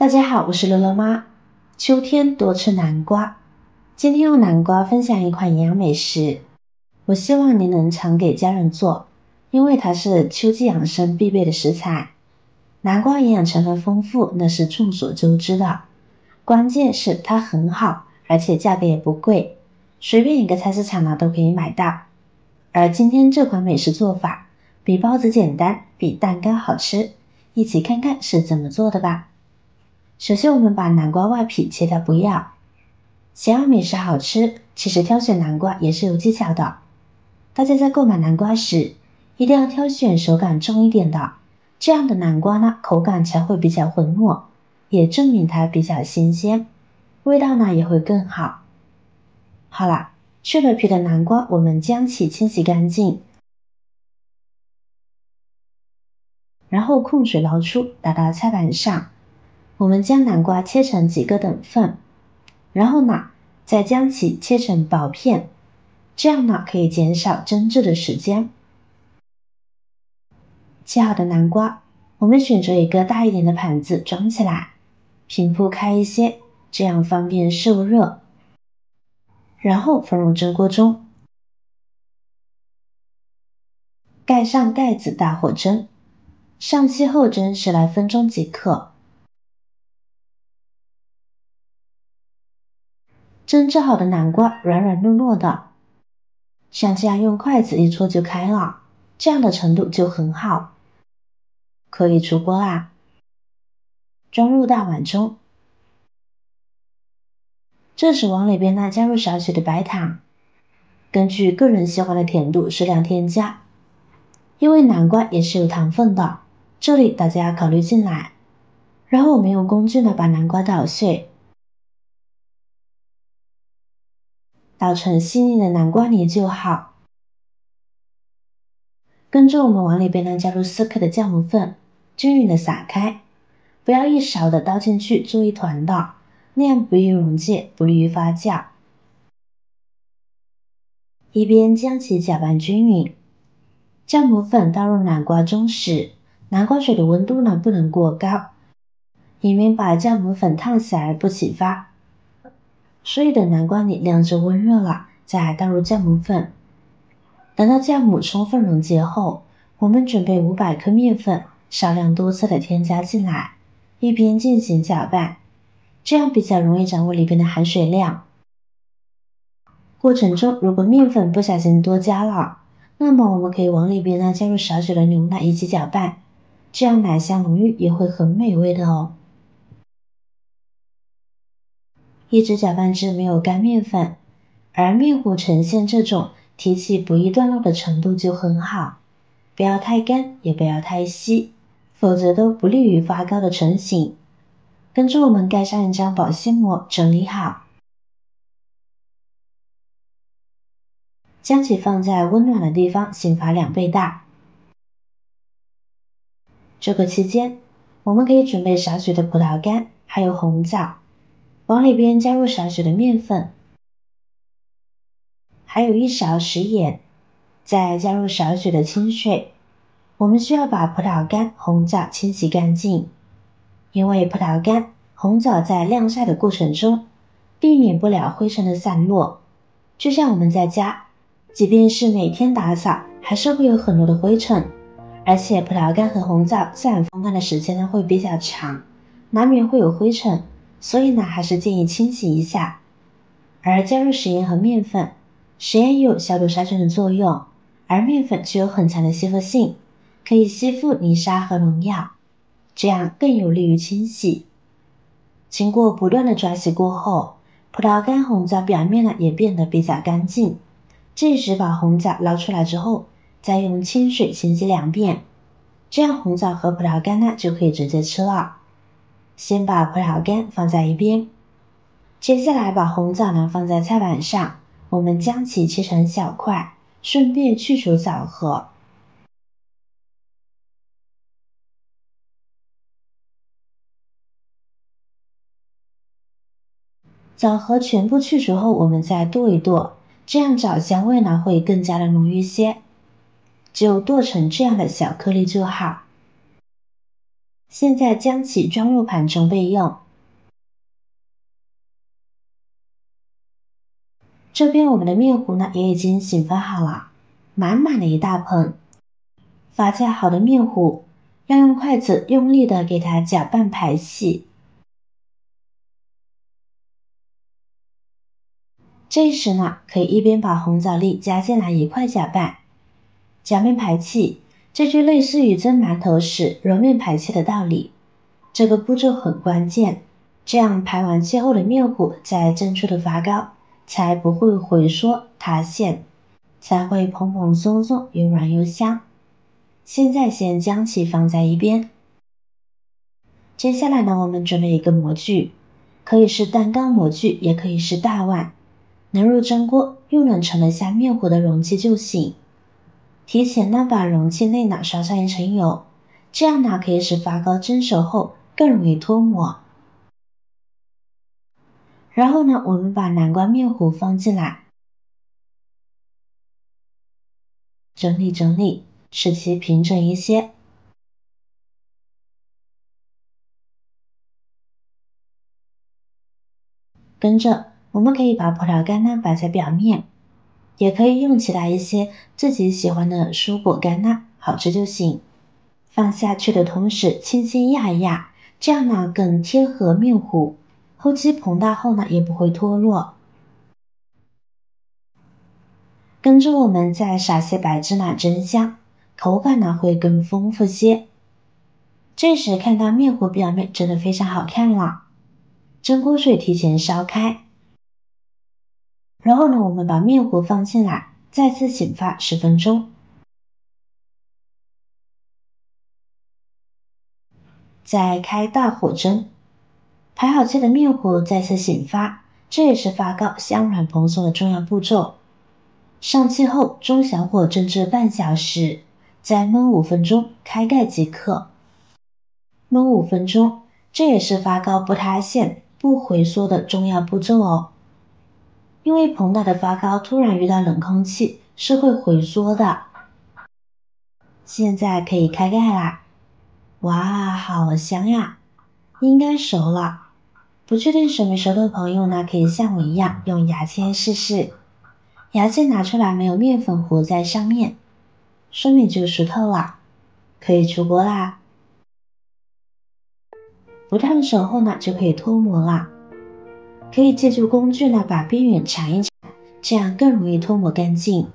大家好，我是乐乐妈。秋天多吃南瓜。今天用南瓜分享一款营养美食，我希望您能常给家人做，因为它是秋季养生必备的食材。南瓜营养成分丰富，那是众所周知的。关键是它很好，而且价格也不贵，随便一个菜市场都可以买到。而今天这款美食做法比包子简单，比蛋糕好吃，一起看看是怎么做的吧。首先我们把南瓜外皮切掉不要。想要美食好吃，其实挑选南瓜也是有技巧的。大家在购买南瓜时，一定要挑选手感重一点的，这样的南瓜呢，口感才会比较浑糯，也证明它比较新鲜，味道呢也会更好。好了，去了皮的南瓜我们将其清洗干净，然后控水捞出，打到菜板上。我们将南瓜切成几个等份，然后呢，再将其切成薄片，这样呢可以减少蒸制的时间。切好的南瓜，我们选择一个大一点的盘子装起来，平铺开一些，这样方便受热。然后放入蒸锅中，盖上盖子大火蒸，上气后蒸10来分钟即可。蒸制好的南瓜软软糯糯的，像这样用筷子一戳就开了，这样的程度就很好。可以出锅啦，装入大碗中。这时往里边呢加入少许的白糖，根据个人喜欢的甜度适量添加。因为南瓜也是有糖分的，这里大家要考虑进来。然后我们用工具呢把南瓜捣碎，捣成细腻的南瓜泥就好。跟着我们往里边呢加入4克的酵母粉，均匀的撒开，不要一勺的倒进去做一团的，那样不易溶解，不利于发酵。一边将其搅拌均匀。酵母粉倒入南瓜中时，南瓜水的温度呢不能过高，以免把酵母粉烫死而不启发。所以等南瓜泥凉至温热了，再倒入酵母粉。等到酵母充分溶解后，我们准备500克面粉，少量多次的添加进来，一边进行搅拌，这样比较容易掌握里边的含水量。过程中如果面粉不小心多加了，那么我们可以往里边呢加入少许的牛奶一起搅拌，这样奶香浓郁也会很美味的哦。一直搅拌至没有干面粉，而面糊呈现这种提起不易断落的程度就很好，不要太干也不要太稀，否则都不利于发糕的成型。跟着我们盖上一张保鲜膜整理好，将其放在温暖的地方，醒发2倍大。这个期间，我们可以准备少许的葡萄干，还有红枣，往里边加入少许的面粉，还有1勺食盐，再加入少许的清水。我们需要把葡萄干、红枣清洗干净，因为葡萄干、红枣在晾晒的过程中，避免不了灰尘的散落。就像我们在家，即便是每天打扫，还是会有很多的灰尘，而且葡萄干和红枣自然风干的时间呢会比较长，难免会有灰尘，所以呢还是建议清洗一下。而加入食盐和面粉，食盐有消毒杀菌的作用，而面粉具有很强的吸附性，可以吸附泥沙和农药，这样更有利于清洗。经过不断的抓洗过后，葡萄干、红枣表面呢也变得比较干净。这时把红枣捞出来之后，再用清水清洗2遍，这样红枣和葡萄干呢就可以直接吃了。先把葡萄干放在一边，接下来把红枣呢放在菜板上，我们将其切成小块，顺便去除枣核。枣核全部去除后，我们再剁一剁，这样枣香味呢会更加的浓郁些。只有剁成这样的小颗粒就好。现在将其装入盘中备用。这边我们的面糊呢也已经醒发好了，满满的一大盆。发酵好的面糊要用筷子用力的给它搅拌排细。这时呢，可以一边把红枣粒加进来一块搅拌，搅面排气，这就类似于蒸馒头时揉面排气的道理。这个步骤很关键，这样排完气后的面糊在蒸出的发糕才不会回缩塌陷，才会蓬蓬松松又软又香。现在先将其放在一边。接下来呢，我们准备一个模具，可以是蛋糕模具，也可以是大碗，能入蒸锅又能盛得下面糊的容器就行。提前呢把容器内呢烧上一层油，这样呢可以使发糕蒸熟后更容易脱模。然后呢，我们把南瓜面糊放进来，整理整理，使其平整一些。跟着我们可以把葡萄干呢摆在表面，也可以用其他一些自己喜欢的蔬果干呢，好吃就行。放下去的同时轻轻压一压，这样呢更贴合面糊，后期膨大后呢也不会脱落。跟着我们再撒些白芝麻蒸香，口感呢会更丰富些。这时看到面糊表面真的非常好看了。蒸锅水提前烧开，然后呢我们把面糊放进来，再次醒发10分钟。再开大火蒸，排好气的面糊再次醒发，这也是发糕香软蓬松的重要步骤。上气后中小火蒸至半小时，再焖5分钟，开盖即可。焖5分钟，这也是发糕不塌陷、不回缩的重要步骤哦。因为膨大的发糕突然遇到冷空气是会回缩的。现在可以开盖啦。哇，好香呀！应该熟了。不确定熟没熟的朋友呢，可以像我一样用牙签试试。牙签拿出来没有面粉糊在上面，说明就熟透了，可以出锅啦。不烫手后呢，就可以脱模啦。可以借助工具呢，把边缘缠一缠，这样更容易脱模干净。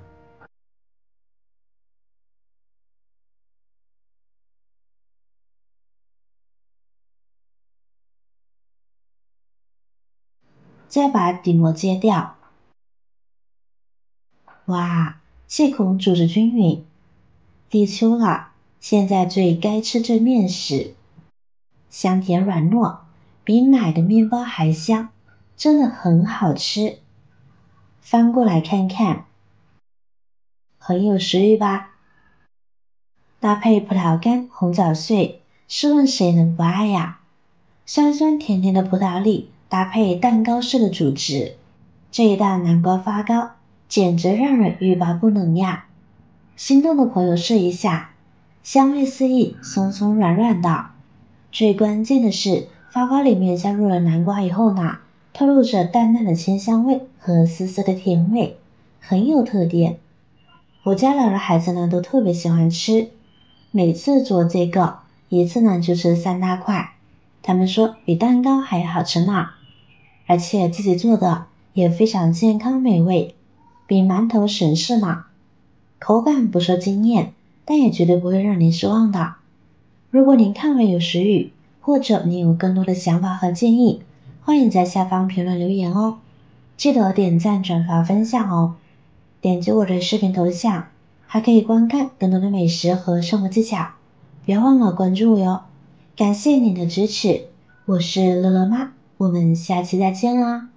再把底膜揭掉。哇，气孔组织均匀。立秋了，现在最该吃这面食，香甜软糯，比买的面包还香，真的很好吃。翻过来看看，很有食欲吧？搭配葡萄干、红枣碎，试问谁能不爱呀？酸酸甜甜的葡萄粒搭配蛋糕式的主质，这一道南瓜发糕简直让人欲罢不能呀！心动的朋友试一下，香味四溢，松松软软的。最关键的是，发糕里面加入了南瓜以后呢，透露着淡淡的清香味和丝丝的甜味，很有特点。我家2个孩子呢都特别喜欢吃，每次做这个一次呢就吃3大块，他们说比蛋糕还好吃呢，而且自己做的也非常健康美味，比馒头省事呢。口感不说惊艳，但也绝对不会让您失望的。如果您看完有食欲，或者您有更多的想法和建议，欢迎在下方评论留言哦。记得点赞、转发、分享哦。点击我的视频头像，还可以观看更多的美食和生活技巧。别忘了关注我哟。感谢您的支持，我是乐乐妈，我们下期再见啦。